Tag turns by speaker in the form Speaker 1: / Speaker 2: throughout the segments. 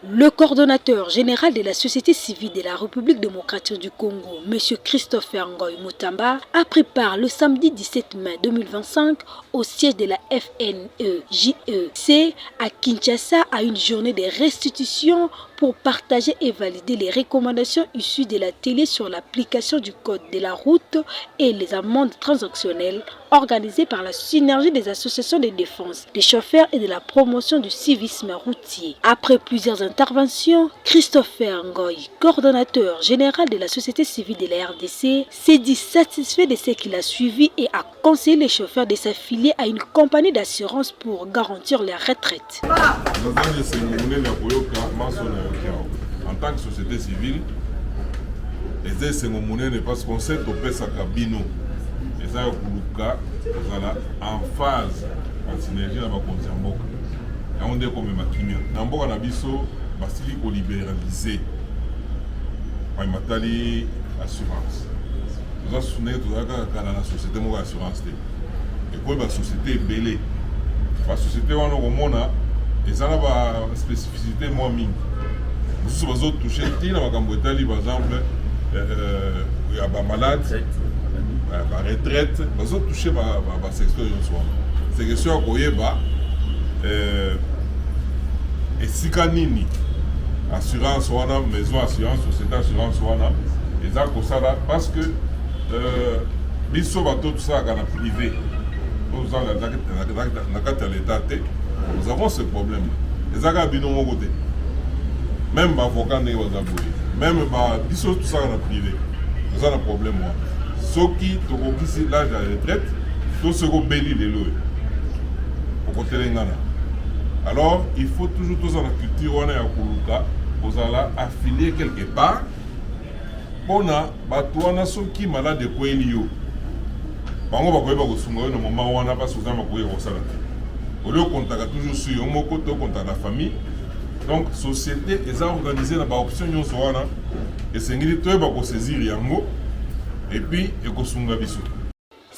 Speaker 1: Le coordonnateur général de la société civile de la République démocratique du Congo, M. Christopher Ngoy Mutamba, a pris part le samedi 17 mai 2025 au siège de la FNEJEC à Kinshasa à une journée de restitution pour partager et valider les recommandations issues de l'atelier sur l'application du code de la route et les amendes transactionnelles organisé par la synergie des associations de défense des chauffeurs et de la promotion du civisme routier. Après plusieurs interventions, Christopher Ngoy, coordonnateur général de la société civile de la RDC, s'est dit satisfait de ce qu'il a suivi et a conseillé les chauffeurs de s'affilier à une compagnie d'assurance pour garantir leur retraite.
Speaker 2: En tant que société civile, les essais-monnaie ne passent qu'on sait au Pesacabino. Et ça, en phase, en synergie avec la Mboka. Et on dit comme ma kimia. Dans Mboka, Nabiso, Bastili ko libéralisé. Par matali assurance. Nous avons soutenu tout ça dans la société Mboka assurance. Et quoi, la société est belle. La société, on a au monde, et ça a une spécificité moins minime. Nous sommes touchés, par exemple, il y a des malades, la retraite, nous sommes touchés par le secteur. C'est que si on connaît et si on a assurance, maison assurance, société assurance, et ça parce que nous sommes tout ça dans la privée. Nous avons ce problème. Les gens qui ont côté. Même les avocats ne sont pas même tout ça dans la privée. Nous avons un problème. Ceux qui ont l'âge de la retraite, tous ceux qui ont béni les lois. Alors, il faut toujours tous dans la culture, on est à Koulouka, vous allez affilier quelque part. On a ceux qui sont malades de quoi il y a. On va le moment où on a pas souvent au lieu qu'on t'a toujours sur un mot côté contre la famille. Donc société est organisée dans la option et c'est une idée pour saisir yango et puis et qu'on s'engager biso.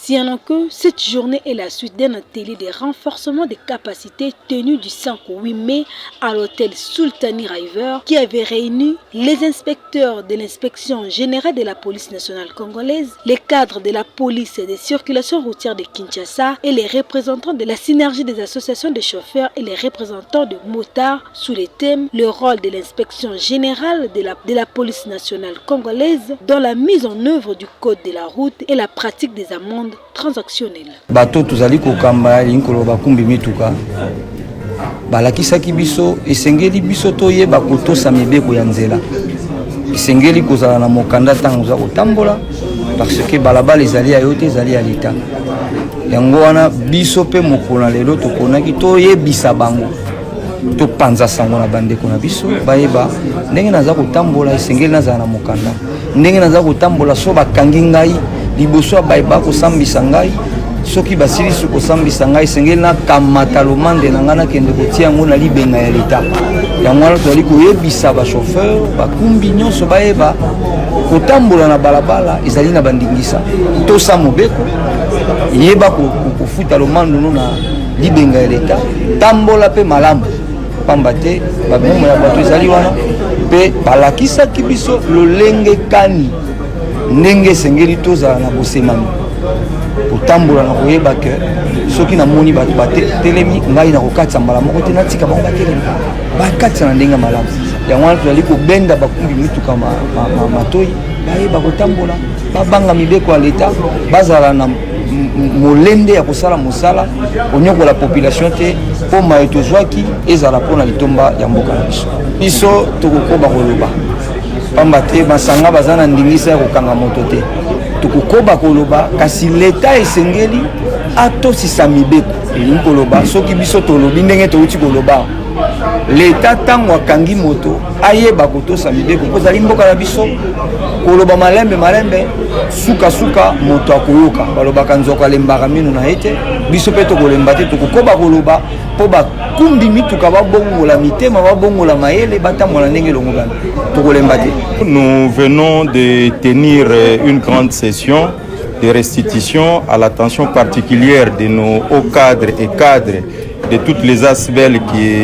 Speaker 1: Si en a que cette journée est la suite d'un atelier de renforcement des capacités tenu du 5 au 8 mai à l'hôtel Sultani River qui avait réuni les inspecteurs de l'inspection générale de la police nationale congolaise, les cadres de la police et des circulations routières de Kinshasa et les représentants de la synergie des associations de chauffeurs et les représentants de motards sous les thèmes le rôle de l'inspection générale de la police nationale congolaise dans la mise en œuvre du code de la route et la pratique des amendes transactionnelles.
Speaker 3: Bato tuzali kokamba linkolo bakumbi mituka balakisaki biso esengeli biso toyeba kotosa mibeko ya nzela esengeli kozala na mokanda ntango za kotambola parce que balabala ezali ya yo te ezali ya leta yango wana biso mpe mokolo lelo tokonaki toyebisa bango topanza sango na bandeko na biso bayeba ndenge naza kotambola esengeli nazala na mokanda ndenge naza kotambola so bakangi ngai liboso bayeba kosambisa ngai soki basili kosambisa ngai esengeli na kamata lomande na ngana kende kotia yango na libenga ya leta yango wana tozali koyebisa bachauffeur bakumbi nyonso bayeba kotambola na balabala ezali na bandingisa tosa mobeko yeba kofuta lomando na libenga ya leta tambola pe malamu pamba te babomo ya bato ezali wana pe balakisaki biso lolenge kani ndenge esengeli tozala na bosemami kotambola na koyeba ke soki namoni bato batelemi ngai na kokatisa mbala moko te natika bango batelemi bakatisa na ndenge malamu yango wana tozali kobenda bakumbi mituka matoi bayeba kotambola babanga mibeko ya leta bazala na molende ya kosala mosala onyokola population te mpo maye tozwaki ezala mpona litomba ya mboka na biso biso tokokoba koloba pamba te masanga baza na ndingisa ya kokanga moto te tokokoba koloba kasi leta esengeli atosisa mibeko elingi koloba soki biso tolobi ndenge touti koloba leta ntango akangi moto ayeba kotosa mibeko mpo ezali mboka na biso koloba malembe suka moto akoyoka balobaka nzoko alembaka mino na ye te biso mpe tokolemba te tokokoba koloba mpo bakumbi mituka babongola mitema babongola mayele batambola ndenge elongo bana tokolemba te.
Speaker 4: Nous venons de tenir une grande session de restitution à l'attention particulière de nos hauts cadres et cadres de toutes les ASBEL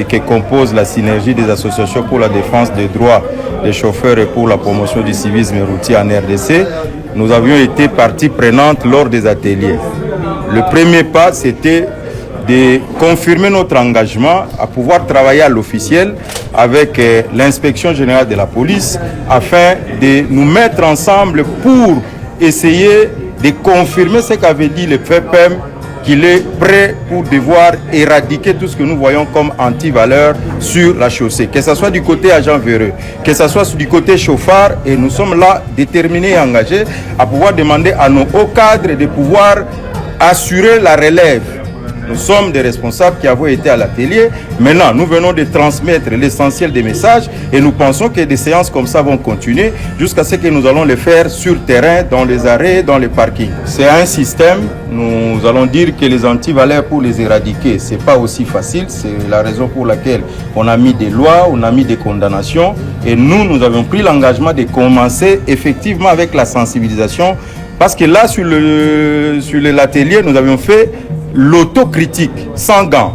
Speaker 4: qui composent la synergie des associations pour la défense des droits des chauffeurs et pour la promotion du civisme routier en RDC, nous avions été partie prenante lors des ateliers. Le premier pas, c'était de confirmer notre engagement à pouvoir travailler à l'officiel avec l'inspection générale de la police afin de nous mettre ensemble pour essayer de confirmer ce qu'avait dit le FEPEM, qu'il est prêt pour devoir éradiquer tout ce que nous voyons comme anti-valeur sur la chaussée, que ce soit du côté agent véreux, que ce soit du côté chauffeur, et nous sommes là déterminés et engagés à pouvoir demander à nos hauts cadres de pouvoir assurer la relève. Nous sommes des responsables qui avons été à l'atelier. Maintenant, nous venons de transmettre l'essentiel des messages et nous pensons que des séances comme ça vont continuer jusqu'à ce que nous allons les faire sur terrain, dans les arrêts, dans les parkings. C'est un système, nous allons dire que les antivaleurs pour les éradiquer, ce n'est pas aussi facile. C'est la raison pour laquelle on a mis des lois, on a mis des condamnations et nous avons pris l'engagement de commencer effectivement avec la sensibilisation parce que là, sur l'atelier, nous avions fait l'autocritique sans gants.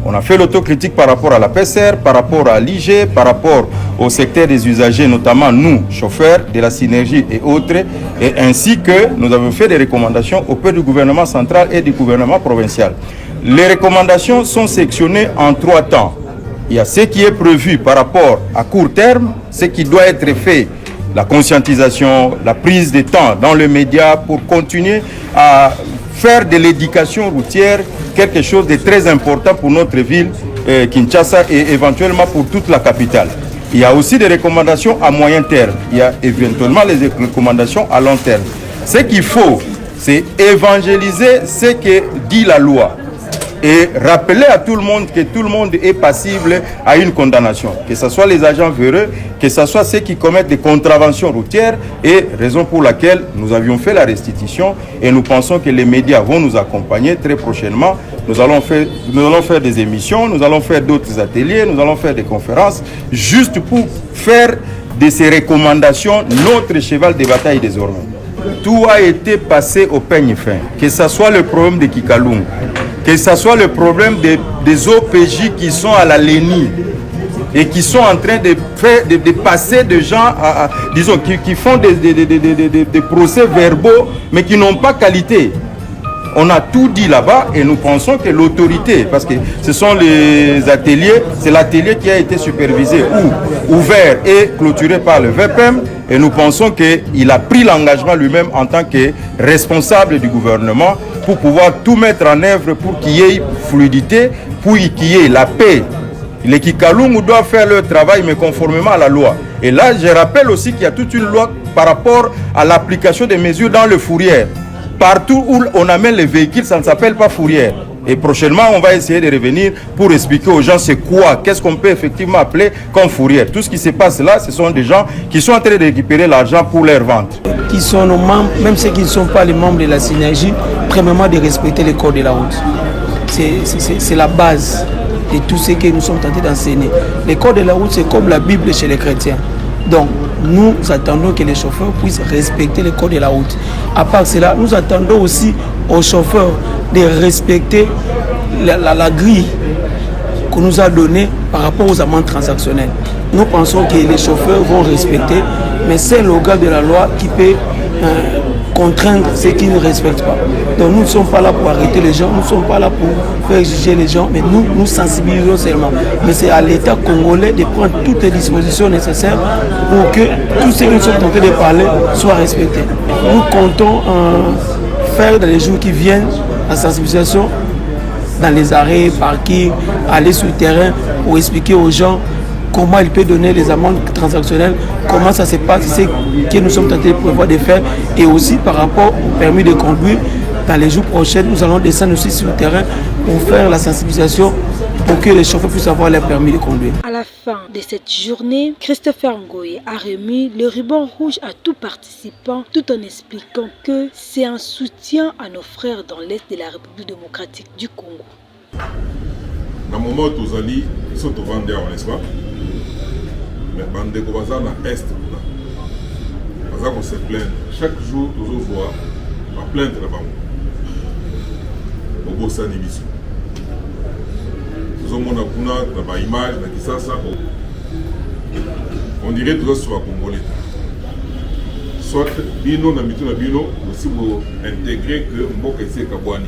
Speaker 4: On a fait l'autocritique par rapport à la PCR, par rapport à l'IG, par rapport au secteur des usagers, notamment nous, chauffeurs de la synergie et autres, et ainsi que nous avons fait des recommandations auprès du gouvernement central et du gouvernement provincial. Les recommandations sont sectionnées en 3 temps. Il y a ce qui est prévu par rapport à court terme, ce qui doit être fait, la conscientisation, la prise de temps dans les médias pour continuer à faire de l'éducation routière quelque chose de très important pour notre ville, Kinshasa, et éventuellement pour toute la capitale. Il y a aussi des recommandations à moyen terme. Il y a éventuellement les recommandations à long terme. Ce qu'il faut, c'est évangéliser ce que dit la loi et rappeler à tout le monde que tout le monde est passible à une condamnation, que ce soit les agents véreux, que ce soit ceux qui commettent des contraventions routières, et raison pour laquelle nous avions fait la restitution et nous pensons que les médias vont nous accompagner très prochainement. Nous allons faire des émissions, nous allons faire d'autres ateliers, nous allons faire des conférences, juste pour faire de ces recommandations notre cheval de bataille désormais. Tout a été passé au peigne fin, que ce soit le problème de Kikaloum, que ce soit le problème des OPJ qui sont à la LENI et qui sont en train de passer de gens, disons, qui font des procès verbaux, mais qui n'ont pas qualité. On a tout dit là-bas et nous pensons que l'autorité, parce que ce sont les ateliers, c'est l'atelier qui a été supervisé ou ouvert et clôturé par le VPM, et nous pensons qu'il a pris l'engagement lui-même en tant que responsable du gouvernement pour pouvoir tout mettre en œuvre pour qu'il y ait fluidité, pour qu'il y ait la paix. Les Kikaloum doivent faire leur travail, mais conformément à la loi. Et là, je rappelle aussi qu'il y a toute une loi par rapport à l'application des mesures dans le fourrière. Partout où on amène les véhicules, ça ne s'appelle pas fourrière. Et prochainement, on va essayer de revenir pour expliquer aux gens c'est quoi, qu'est-ce qu'on peut effectivement appeler comme fourrière. Tout ce qui se passe là, ce sont des gens qui sont en train de récupérer l'argent pour leur vente.
Speaker 5: Qui sont nos membres, même ceux qui ne sont pas les membres de la synergie, premièrement de respecter les codes de la route. C'est la base de tout ce que nous sommes tentés d'enseigner. Les codes de la route, c'est comme la Bible chez les chrétiens. Donc, nous attendons que les chauffeurs puissent respecter les codes de la route. À part cela, nous attendons aussi aux chauffeurs de respecter la grille qu'on nous a donnée par rapport aux amendes transactionnelles. Nous pensons que les chauffeurs vont respecter, mais c'est l'organe de la loi qui peut contraindre ceux qui ne respectent pas. Donc nous ne sommes pas là pour arrêter les gens, nous ne sommes pas là pour faire juger les gens, mais nous sensibilisons seulement. Mais c'est à l'État congolais de prendre toutes les dispositions nécessaires pour que tous ceux qui nous sont tentés de parler soient respectés. Nous comptons faire dans les jours qui viennent la sensibilisation dans les arrêts, parkings, aller sur le terrain pour expliquer aux gens comment il peut donner les amendes transactionnelles, comment ça se passe, ce que nous sommes tentés de prévoir de faire, et aussi par rapport au permis de conduire. Dans les jours prochains, nous allons descendre aussi sur le terrain pour faire la sensibilisation pour que les chauffeurs puissent avoir leur permis de conduire.
Speaker 1: À la fin de cette journée, Christopher Ngoy a remis le ruban rouge à tout participant tout en expliquant que c'est un soutien à nos frères dans l'Est de la République démocratique du Congo.
Speaker 2: Dans le moment où nous allons, nous sommes vendés, n'est-ce pas? Mais bandé ko baza na est kuna baza ko se plaindre chaque jour toujours voir ba plaindre na bango obosani biso tozomona kuna na baimage na Kisasa on dirait toza sur Congolais soit bino na mitu na bino aussi pour intégrer que mboka esi ekabwani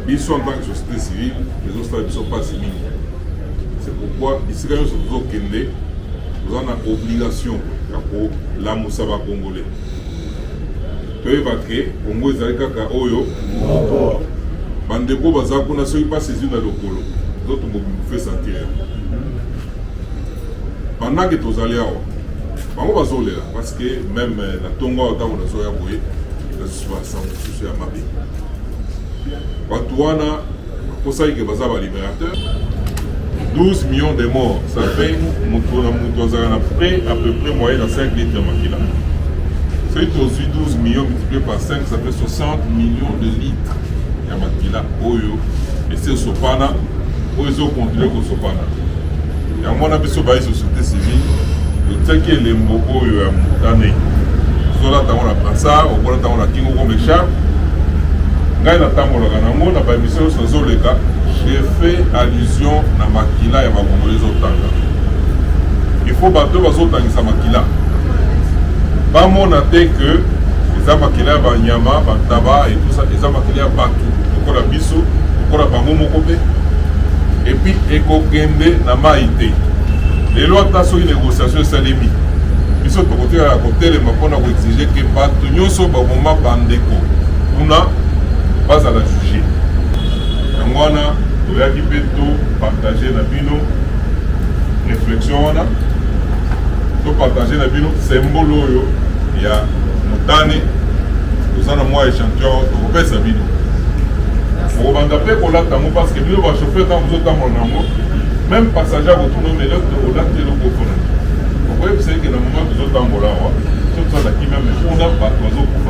Speaker 2: biso en tant que société civile les autres ne sont pas mingi. C'est pourquoi ici quand nous tozokende toza na obligation ya kolamusa bakongolais toyeba ke Congo ezali kaka oyo bandeko baza kuna soki mpasi ezwi na lokolo zoto mobimufe sentir pendant que tozali awa bango bazolela parce que même na ntongo awa ntango nazoya boye nasusu basango mosusu ya mabe bato wana bakosaki ke baza balibérateur 12 millions de morts ça fait moto na moto azala na près à peu près moyen na 5 litres ya makila soki tozwi 12 millions multiplié par 5 ça fait 60 millions de litres ya makila oyo esi esopana oyo ezokontinue kosopana yango wana biso bayi société civile totiaki elembo oyo ya motane tozolata yango na brassard okolata yango na kingo comme écharpe ngai natambolaka nango na baémission nyonso ezoleka j'ai fait allusion na makila ya bakongolo ezotanga il faut bato bazotangisa makila bamona te que eza makila ya banyama bataba et tout ça eza makila ya bato lokola biso lokola bango moko mpe et puis ekokende na mai te lelo ata soki négociation esalemi biso tokotikala kotelema mpona koexige ke bato nyonso baboma bandeko kuna bazala juge yango wana toyaki mpe topartage na bino réflexion wana topartage na bino symbole oyo ya motane toza na mwa échantillon tokopesa bino okobanda mpe kolata yango parce que bino bachauffeur ntango bozotambola nango même passager akotuna melete olata eloko okonaki okoyebisa eke na moma tozotambola awa so tozalaki meme kuna bato bazokufa